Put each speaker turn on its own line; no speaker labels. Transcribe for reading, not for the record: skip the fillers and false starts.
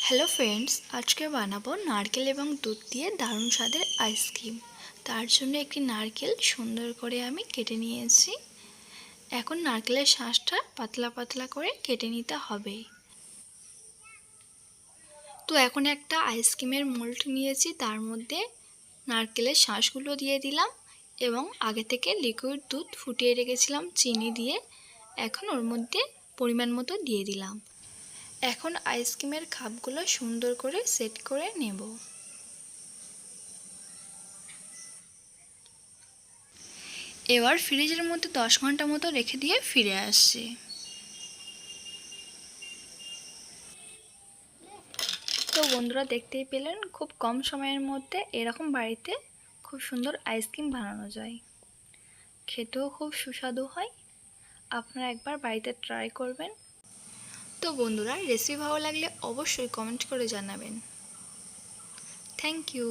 Hello friends, আজকে বানাবো নারকেল এবং দুধ দিয়ে দারুণ স্বাদের আইসক্রিম। তার জন্য একটি নারকেল সুন্দর করে আমি কেটে নিয়েছি। এখন নারকেলের শাঁসটা পাতলা পাতলা করে কেটে নিতে হবে। তো এখন একটা আইসক্রিমের মোল্ড নিয়েছি, তার মধ্যে নারকেলের শাঁসগুলো দিয়ে দিলাম এবং আগে থেকে লিকুইড দুধ ফুটিয়ে রেখেছিলাম চিনি দিয়ে। এখন ওর মধ্যে পরিমাণ মতো দিয়ে দিলাম। এখন আইসক্রিমের কাপগুলো সুন্দর করে সেট করে নেব। এবার ফ্রিজের মধ্যে 10 ঘন্টা মতো রেখে দিয়ে ফিরে আসছি। তো বন্ধুরা, দেখতেই পেলেন খুব কম সময়ের মধ্যে এরকম বাড়িতে খুব সুন্দর আইসক্রিম বানানো যায়। খেতেও খুব সুস্বাদু হয়। আপনারা একবার বাড়িতে ট্রাই করবেন। তো বন্ধুরা, রেসিপি ভালো লাগলে অবশ্যই কমেন্ট করে জানাবেন। Thank you.